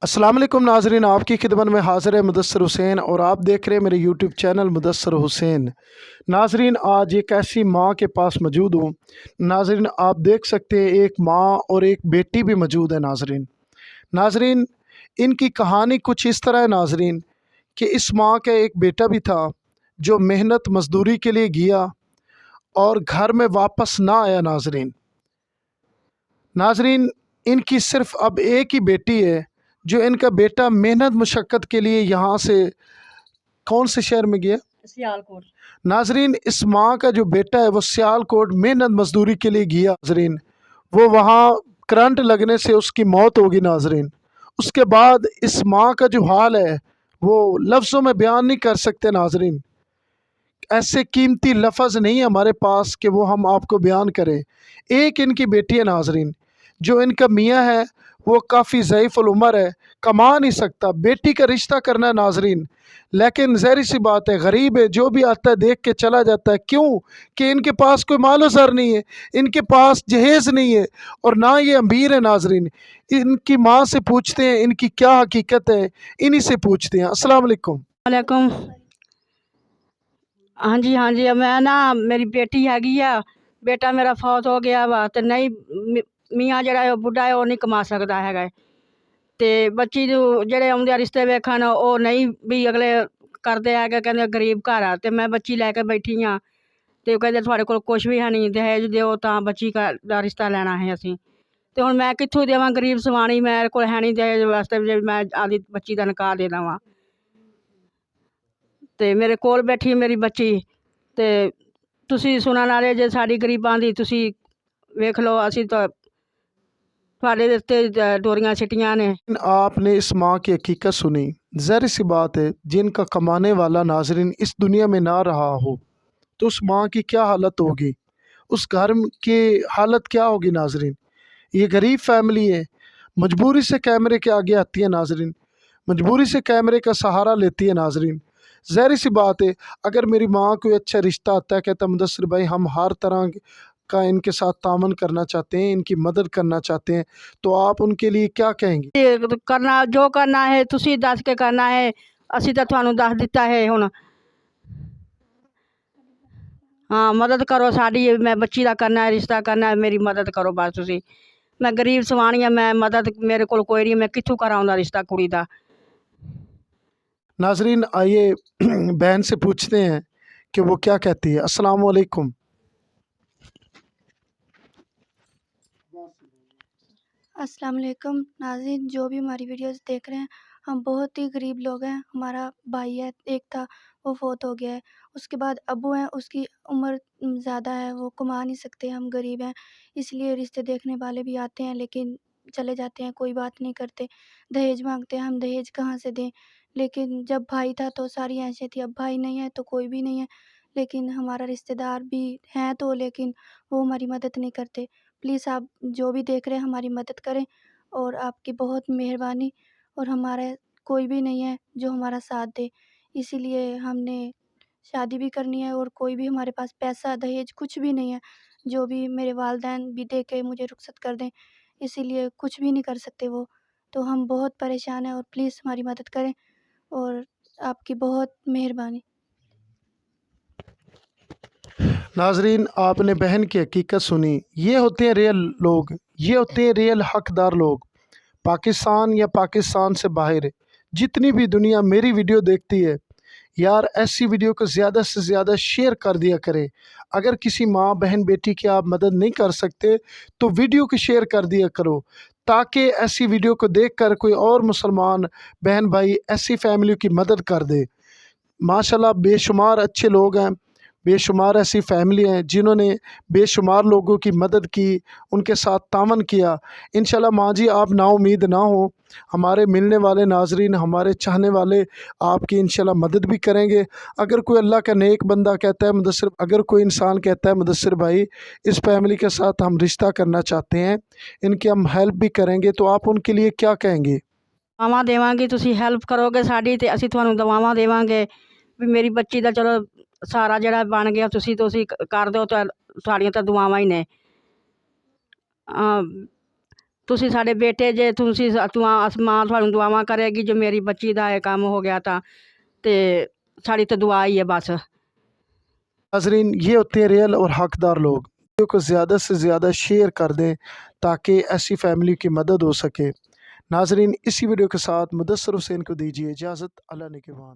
अस्सलाम वालेकुम नाजरीन, आपकी खिदमत में हाज़िर है मुदस्सिर हुसैन और आप देख रहे हैं मेरे यूट्यूब चैनल मुदस्सिर हुसैन। नाजरीन, आज एक ऐसी माँ के पास मौजूद हूँ। नाजरीन, आप देख सकते हैं एक माँ और एक बेटी भी मौजूद है। नाजरीन, इनकी कहानी कुछ इस तरह है नाजरीन कि इस माँ का एक बेटा भी था जो मेहनत मजदूरी के लिए गया और घर में वापस ना आया। नाजरीन, इनकी सिर्फ अब एक ही बेटी है जो इनका बेटा मेहनत मुशक्क़त के लिए यहाँ से कौन से शहर में गया? सियालकोट। नाजरीन, इस माँ का जो बेटा है वो सियालकोट मेहनत मजदूरी के लिए गया। नाजरीन, वो वहाँ करंट लगने से उसकी मौत होगी। नाजरीन, उसके बाद इस माँ का जो हाल है वो लफ्ज़ों में बयान नहीं कर सकते। नाजरीन, ऐसे कीमती लफ्ज़ नहीं है हमारे पास कि वो हम आपको बयान करें। एक इनकी बेटी है नाजरीन, जो इनका मियाँ है वो काफ़ी ज़ईफ़ुल उम्र है, कमा नहीं सकता, बेटी का रिश्ता करना है नाजरीन। लेकिन ज़ाहिर सी बात है, गरीब है, जो भी आता है देख के चला जाता है। क्यों? कि इनके पास कोई मालो ज़र नहीं है, इनके पास जहेज़ नहीं है और ना ये अमीर है। नाजरीन, इनकी माँ से पूछते हैं इनकी क्या हकीकत है, इन्हीं से पूछते हैं। अस्सलाम वालेकुम। वालेकुम। हाँ जी मैं ना मेरी बेटी हैगी आ, बेटा मेरा फौत हो गया वा ते नहीं मियाँ जरा बुढ़ा है वो नहीं कमा सकता है ते बच्ची जो जड़े आउंदे रिश्ते वेखन वो नहीं भी अगले करते है कहते गरीब घर आ ते मैं बच्ची लैके बैठी हाँ ते कहते थोड़े कोल कुछ भी है नहीं, दहेज दिओ तां बच्ची का रिश्ता लेना है असीं ते हुण मैं कित्थों देवां? गरीब सवाणी मेरे कोल है नहीं दहेज वास्ते जे मैं आदी बच्ची दा निकाह दे देवां। ते मेरे कोल बैठी मेरी बच्ची ते तुसी सुनन वाले जे साडी गरीबां दी तुसी वेख लो, असीं तां तुहाडे उत्ते डोरियां सिट्टियां ने। आपने इस माँ की हकीकत सुनी। ज़ाहिर सी बात है, जिनका कमाने वाला नाजरीन इस दुनिया में ना रहा हो तो उस माँ की क्या हालत होगी, उस घर की हालत क्या होगी। नाजरीन, ये गरीब फैमिली है, मजबूरी से कैमरे के आगे आती है। नाजरीन, मजबूरी से कैमरे का सहारा लेती है। नाजरीन, ज़ाहिर सी बात है, अगर मेरी माँ कोई अच्छा रिश्ता आता है, कहता मुदस्सिर भाई हम हर तरह का इनके साथ तामन करना चाहते हैं, इनकी मदद करना चाहते हैं, तो आप उनके लिए क्या कहेंगी? ते करना जो करना है तुसी दस के करना है, असीं तां तुहानूं दस दित्ता है हुण। हाँ, मदद करो साडी, मैं बच्ची दा करना है, रिश्ता करना है, मेरी मदद करो बस तुसी। मैं गरीब सवाणी है, मैं मदद मेरे कोल कोई नहीं, मैं कित्थों करां उहदा रिश्ता कुड़ी दा। नाजरीन, आइए बहन से पूछते हैं कि वो क्या कहती है। अस्सलाम वालेकुम। अस्सलाम वालेकुम नाज़रीन, जो भी हमारी वीडियोस देख रहे हैं, हम बहुत ही गरीब लोग हैं। हमारा भाई है, एक था, वो फ़ौत हो गया है। उसके बाद अब्बू हैं, उसकी उम्र ज़्यादा है, वो कमा नहीं सकते, हम गरीब हैं। इसलिए रिश्ते देखने वाले भी आते हैं लेकिन चले जाते हैं, कोई बात नहीं करते। दहेज माँगते हैं, हम दहेज कहाँ से दें? लेकिन जब भाई था तो सारी ऐशें थी, अब भाई नहीं है तो कोई भी नहीं है। लेकिन हमारा रिश्तेदार भी हैं तो, लेकिन वो हमारी मदद नहीं करते। प्लीज़ आप जो भी देख रहे हैं हमारी मदद करें और आपकी बहुत मेहरबानी। और हमारा कोई भी नहीं है जो हमारा साथ दे, इसीलिए हमने शादी भी करनी है और कोई भी हमारे पास पैसा दहेज कुछ भी नहीं है। जो भी मेरे वालिदैन भी दे के मुझे रुखसत कर दें, इसीलिए कुछ भी नहीं कर सकते वो। तो हम बहुत परेशान हैं और प्लीज़ हमारी मदद करें और आपकी बहुत मेहरबानी। नाजरीन, आपने बहन की हकीकत सुनी। ये होते हैं रियल लोग, ये होते हैं रियल हकदार लोग। पाकिस्तान या पाकिस्तान से बाहर जितनी भी दुनिया मेरी वीडियो देखती है, यार ऐसी वीडियो को ज़्यादा से ज़्यादा शेयर कर दिया करें। अगर किसी माँ बहन बेटी की आप मदद नहीं कर सकते तो वीडियो को शेयर कर दिया करो, ताकि ऐसी वीडियो को देखकर कोई और मुसलमान बहन भाई ऐसी फैमिली की मदद कर दे। माशाल्लाह बेशुमार अच्छे लोग हैं, बेशुमार ऐसी फैमिली हैं जिन्होंने बेशुमार लोगों की मदद की, उनके साथ तावन किया। इंशाल्लाह माँ जी आप नाउम्मीद ना हो, हमारे मिलने वाले नाजरीन, हमारे चाहने वाले आपकी इंशाल्लाह मदद भी करेंगे। अगर कोई अल्लाह का नेक बंदा कहता है मुदस्सिर, अगर कोई इंसान कहता है मुदस्सिर भाई इस फैमिली के साथ हम रिश्ता करना चाहते हैं, इनकी हम हेल्प भी करेंगे, तो आप उनके लिए क्या कहेंगे? दवावां देवांगे, तुसी हेल्प करोगे साडी ते असीं तुहानूं दवावां देवांगे भी मेरी बच्ची दा चलो सहारा जिहड़ा बन गया। तुसी कर दो तां साड़ियां तां दुआवां ही ने। ਤੁਸੀਂ ਸਾਡੇ ਬੇਟੇ ਜੇ ਤੁਸੀਂ ਮਾਂ ਤੁਹਾਨੂੰ ਦੁਆਵਾਂ ਕਰੇਗੀ ਜੋ ਮੇਰੀ ਬੱਚੀ ਦਾ ਇਹ ਕੰਮ ਹੋ ਗਿਆ ਤਾਂ ਤੇ ਸਾਡੀ ਤਾਂ ਦੁਆ ਹੀ ਹੈ ਬਸ। नाजरीन, ये होते हैं रियल और हकदार लोग। वीडियो को ज़्यादा से ज़्यादा शेयर कर दें ताकि ऐसी फैमिली की मदद हो सके। नाजरीन, इसी वीडियो के साथ मुदस्सर हुसैन को दीजिए इजाज़त। अल्लाह निगहबान।